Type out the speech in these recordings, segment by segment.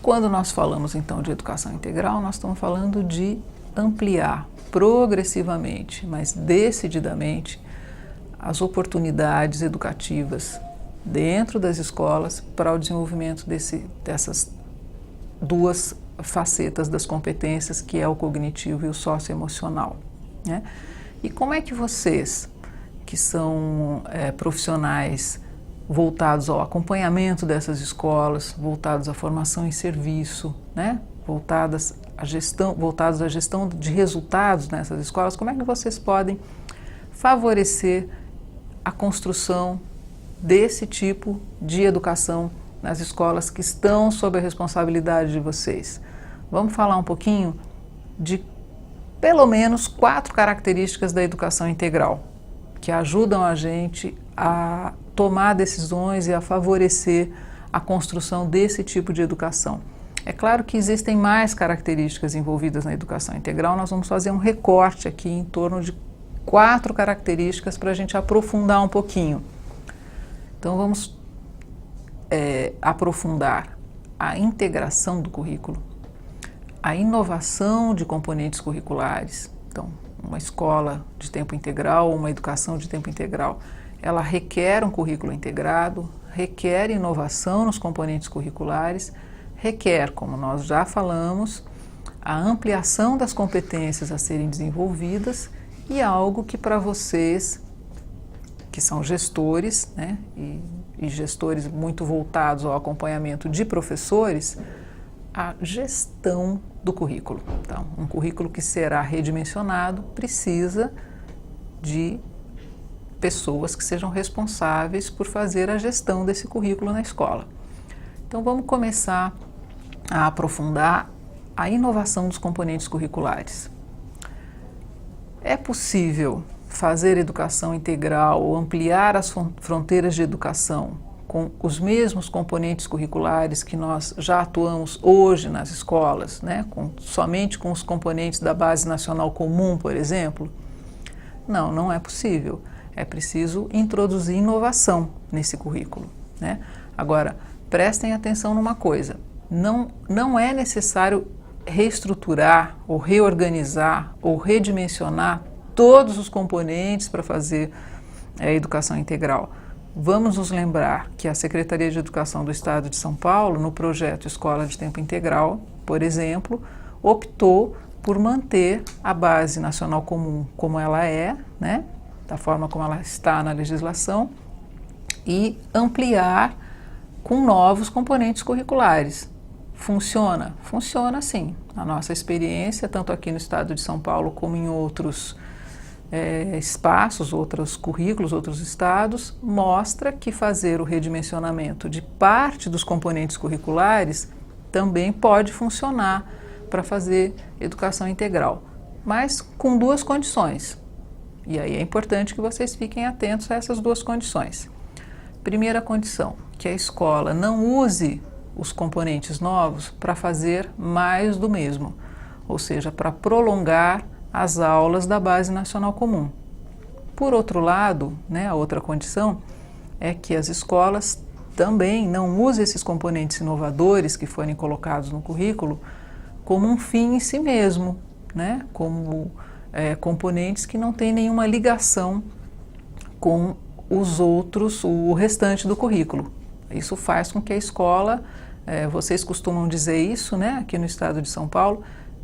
Quando nós falamos então de educação integral, nós estamos falando de ampliar progressivamente, mas decididamente, as oportunidades educativas dentro das escolas para o desenvolvimento dessas duas facetas das competências, que é o cognitivo e o socioemocional, né? E como é que vocês, que são profissionais voltados ao acompanhamento dessas escolas, voltados à formação em serviço, né? voltados à gestão de resultados nessas escolas, como é que vocês podem favorecer a construção desse tipo de educação nas escolas que estão sob a responsabilidade de vocês? Vamos falar um pouquinho de pelo menos 4 características da educação integral que ajudam a gente a tomar decisões e a favorecer a construção desse tipo de educação. É claro que existem mais características envolvidas na educação integral, nós vamos fazer um recorte aqui em torno de 4 características para a gente aprofundar um pouquinho. Então vamos aprofundar a integração do currículo, a inovação de componentes curriculares. Então, uma escola de tempo integral, uma educação de tempo integral, ela requer um currículo integrado, requer inovação nos componentes curriculares, requer, como nós já falamos, a ampliação das competências a serem desenvolvidas e algo que para vocês, que são gestores, né, e gestores muito voltados ao acompanhamento de professores, a gestão do currículo. Então, um currículo que será redimensionado precisa de pessoas que sejam responsáveis por fazer a gestão desse currículo na escola. Então, vamos começar a aprofundar a inovação dos componentes curriculares. É possível fazer educação integral ou ampliar as fronteiras de educação com os mesmos componentes curriculares que nós já atuamos hoje nas escolas, né? Somente com os componentes da Base Nacional Comum, por exemplo? Não, não é possível. É preciso introduzir inovação nesse currículo, né? Agora, prestem atenção numa coisa, não é necessário reestruturar ou reorganizar ou redimensionar todos os componentes para fazer a educação integral. Vamos nos lembrar que a Secretaria de Educação do Estado de São Paulo, no projeto Escola de Tempo Integral, por exemplo, optou por manter a Base Nacional Comum como ela é, né, da forma como ela está na legislação, e ampliar com novos componentes curriculares. Funciona? Funciona sim. A nossa experiência, tanto aqui no Estado de São Paulo como em outros espaços, outros currículos, outros estados, mostra que fazer o redimensionamento de parte dos componentes curriculares também pode funcionar para fazer educação integral, mas com 2 condições. E aí é importante que vocês fiquem atentos a essas 2 condições. Primeira condição, que a escola não use os componentes novos para fazer mais do mesmo, ou seja, para prolongar as aulas da Base Nacional Comum. Por outro lado, né, a outra condição é que as escolas também não usem esses componentes inovadores que forem colocados no currículo como um fim em si mesmo, né, como componentes que não têm nenhuma ligação com os outros, o restante do currículo. Isso faz com que a escola, vocês costumam dizer isso, né, aqui no Estado de São Paulo,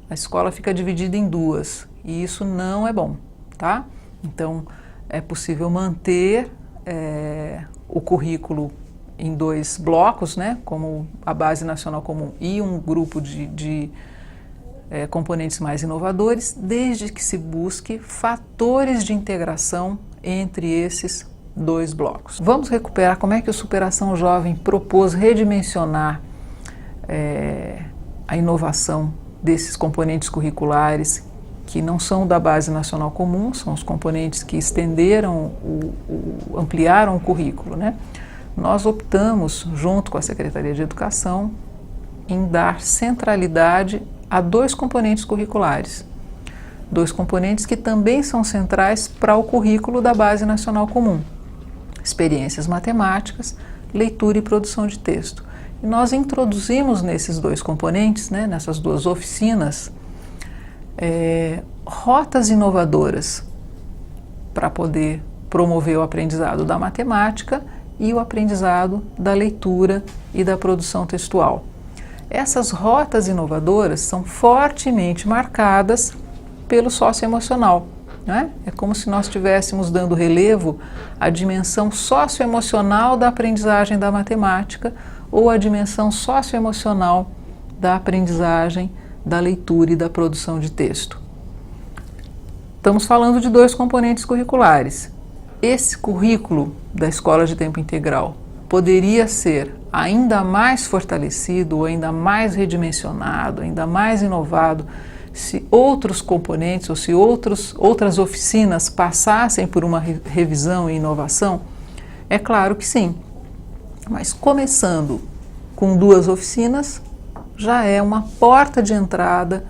a escola fica dividida em 2 e isso não é bom, tá? Então, é possível manter o currículo em 2 blocos, né, como a Base Nacional Comum e um grupo de componentes mais inovadores, desde que se busque fatores de integração entre esses 2 blocos. Vamos recuperar como é que o Superação Jovem propôs redimensionar a inovação desses componentes curriculares que não são da Base Nacional Comum, são os componentes que estenderam, ampliaram o currículo, né? Nós optamos, junto com a Secretaria de Educação, em dar centralidade a 2 componentes curriculares. 2 componentes que também são centrais para o currículo da Base Nacional Comum. Experiências matemáticas, leitura e produção de texto. E nós introduzimos nesses dois componentes, né, nessas duas oficinas, rotas inovadoras para poder promover o aprendizado da matemática e o aprendizado da leitura e da produção textual. Essas rotas inovadoras são fortemente marcadas pelo socioemocional, né? É como se nós estivéssemos dando relevo à dimensão socioemocional da aprendizagem da matemática ou à dimensão socioemocional da aprendizagem da leitura e da produção de texto. Estamos falando de dois componentes curriculares. Esse currículo da escola de tempo integral poderia ser ainda mais fortalecido, ou ainda mais redimensionado, ainda mais inovado, se outros componentes ou se outras oficinas passassem por uma revisão e inovação? É claro que sim, mas começando com duas oficinas já é uma porta de entrada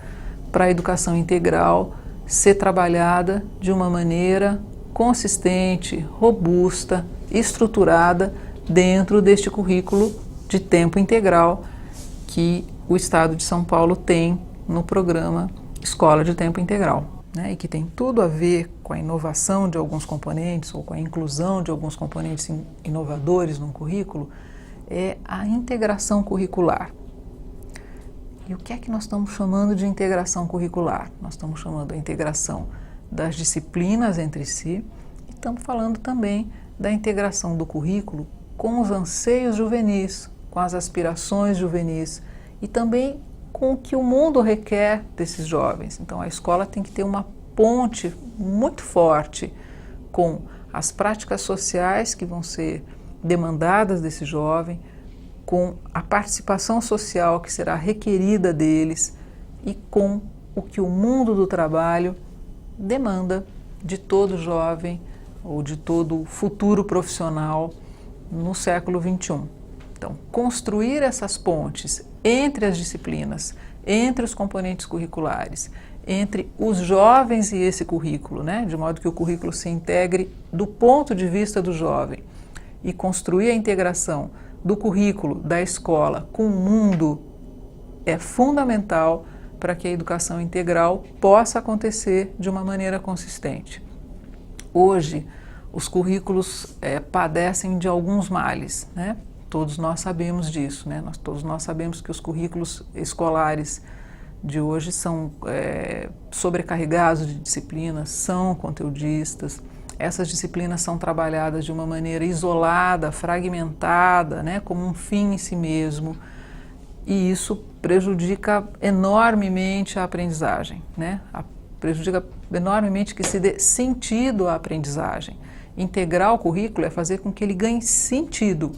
para a educação integral ser trabalhada de uma maneira consistente, robusta, estruturada dentro deste currículo de tempo integral que o Estado de São Paulo tem no programa Escola de Tempo Integral, né? E que tem tudo a ver com a inovação de alguns componentes ou com a inclusão de alguns componentes inovadores no currículo, é a integração curricular. E o que é que nós estamos chamando de integração curricular? Nós estamos chamando a integração das disciplinas entre si e estamos falando também da integração do currículo com os anseios juvenis, com as aspirações juvenis e também com o que o mundo requer desses jovens. Então a escola tem que ter uma ponte muito forte com as práticas sociais que vão ser demandadas desse jovem, com a participação social que será requerida deles e com o que o mundo do trabalho demanda de todo jovem ou de todo futuro profissional no século XXI. Então, construir essas pontes entre as disciplinas, entre os componentes curriculares, entre os jovens e esse currículo, né? De modo que o currículo se integre do ponto de vista do jovem, e construir a integração do currículo da escola com o mundo é fundamental para que a educação integral possa acontecer de uma maneira consistente. Hoje, os currículos padecem de alguns males, né? Todos nós sabemos disso, né? Todos nós sabemos que os currículos escolares de hoje são sobrecarregados de disciplinas, são conteudistas. Essas disciplinas são trabalhadas de uma maneira isolada, fragmentada, né? Como um fim em si mesmo. E isso prejudica enormemente a aprendizagem, né? Prejudica enormemente que se dê sentido à aprendizagem. Integrar o currículo é fazer com que ele ganhe sentido,